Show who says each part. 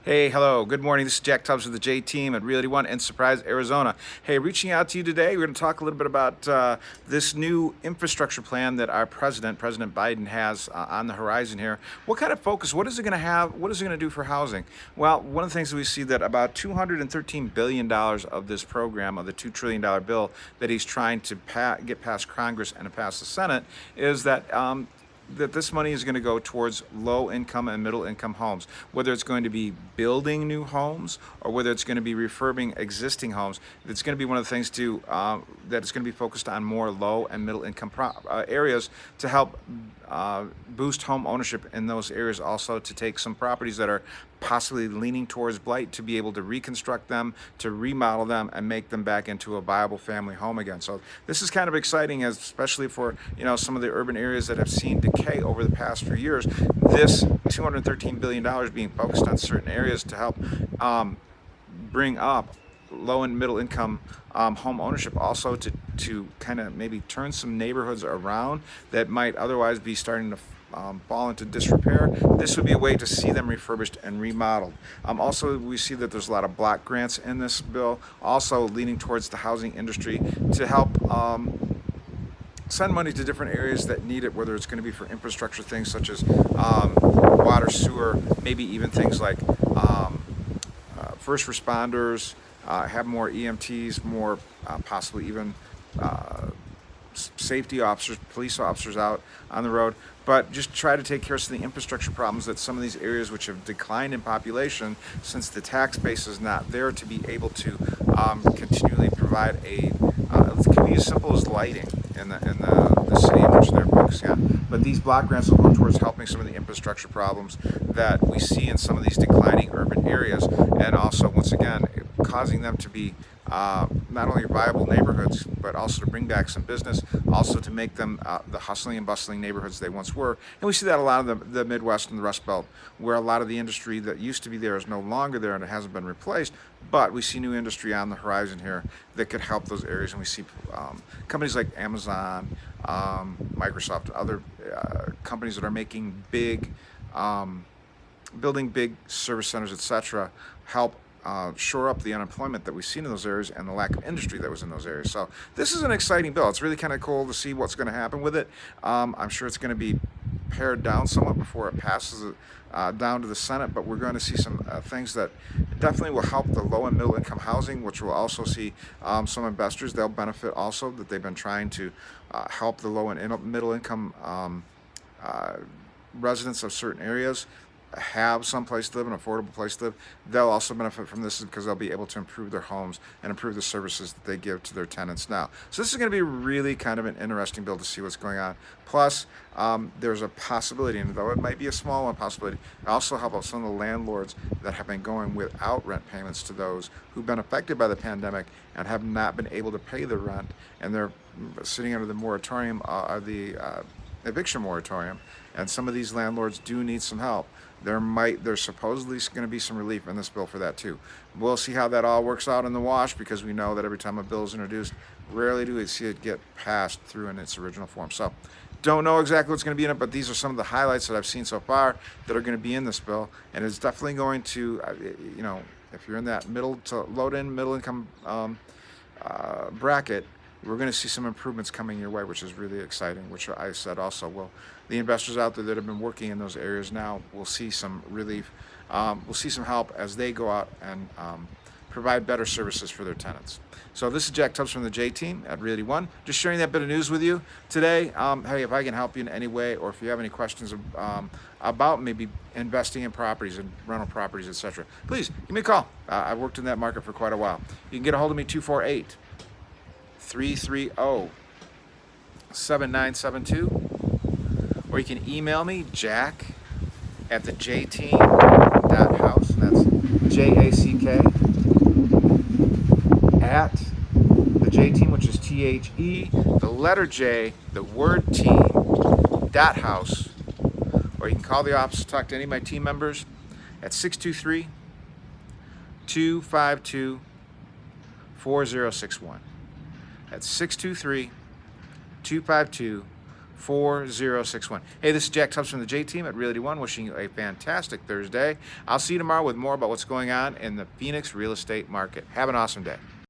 Speaker 1: Hey, hello, good morning. This is Jack Tubbs with the J Team at Realty One in Surprise, Arizona. Hey, reaching out to you today, we're going to talk a little bit about this new infrastructure plan that our President Biden, has on the horizon here. What kind of focus? What is it going to have? What is it going to do for housing? Well, one of the things that we see that about $213 billion of this program, of the $2 trillion bill that he's trying to get past Congress and to pass the Senate, is that this money is going to go towards low income and middle income homes, whether it's going to be building new homes or whether it's going to be refurbing existing homes. It's going to be one of the things that it's going to be focused on more low and middle income areas to help boost home ownership in those areas, also to take some properties that are possibly leaning towards blight, to be able to reconstruct them, to remodel them, and make them back into a viable family home again. So this is kind of exciting, especially for some of the urban areas that have seen decay over the past few years. This $213 billion being focused on certain areas to help bring up low and middle income home ownership, also to kind of maybe turn some neighborhoods around that might otherwise be starting to fall into disrepair. This would be a way to see them refurbished and remodeled. Also, we see that there's a lot of block grants in this bill, also leaning towards the housing industry to help send money to different areas that need it, whether it's going to be for infrastructure things such as water, sewer, maybe even things like first responders, have more EMTs, more possibly even safety officers, police officers out on the road, but just try to take care of some of the infrastructure problems that some of these areas which have declined in population, since the tax base is not there to be able to continually provide it can be as simple as lighting in the city in which they're focusing on. But these block grants will go towards helping some of the infrastructure problems that we see in some of these declining urban areas, and also, once again, causing them to be not only viable neighborhoods, but also to bring back some business, also to make them the hustling and bustling neighborhoods they once were. And we see that a lot of the Midwest and the Rust Belt, where a lot of the industry that used to be there is no longer there and it hasn't been replaced. But we see new industry on the horizon here that could help those areas. And we see companies like Amazon, Microsoft, other companies that are making building big service centers, etc., help shore up the unemployment that we've seen in those areas and the lack of industry that was in those areas. So this is an exciting bill. It's really kind of cool to see what's going to happen with it. I'm sure it's going to be pared down somewhat before it passes down to the Senate, but we're going to see some things that definitely will help the low and middle income housing, which will also see some investors. They'll benefit also, that they've been trying to help the low and middle income residents of certain areas have some place to live, an affordable place to live. They'll also benefit from this because they'll be able to improve their homes and improve the services that they give to their tenants now. So this is going to be really kind of an interesting bill to see what's going on. Plus, there's a possibility, and though it might be a small one possibility, it also help out some of the landlords that have been going without rent payments to those who've been affected by the pandemic and have not been able to pay their rent, and they're sitting under the moratorium, the eviction moratorium, and some of these landlords do need some help. There's supposedly going to be some relief in this bill for that too. We'll see how that all works out in the wash, because we know that every time a bill is introduced, rarely do we see it get passed through in its original form. So don't know exactly what's going to be in it, but these are some of the highlights that I've seen so far that are going to be in this bill, and it's definitely going to, if you're in that middle to low end middle income bracket, we're going to see some improvements coming your way, which is really exciting, which I said also, well, the investors out there that have been working in those areas now will see some relief. We'll see some help as they go out and provide better services for their tenants. So this is Jack Tubbs from the J Team at Realty One, just sharing that bit of news with you today. Hey, if I can help you in any way, or if you have any questions about maybe investing in properties and rental properties, etc., please give me a call. I've worked in that market for quite a while. You can get a hold of me, 248-330-7972, or you can email me, Jack at thejteam.house. That's JACK at the J Team, which is THE, the letter J, the word team, .house. Or you can call the office to talk to any of my team members at 623-252-4061. That's 623-252-4061. 4061. Hey, this is Jack Tubbs from the J Team at Realty One, wishing you a fantastic Thursday. I'll see you tomorrow with more about what's going on in the Phoenix real estate market. Have an awesome day.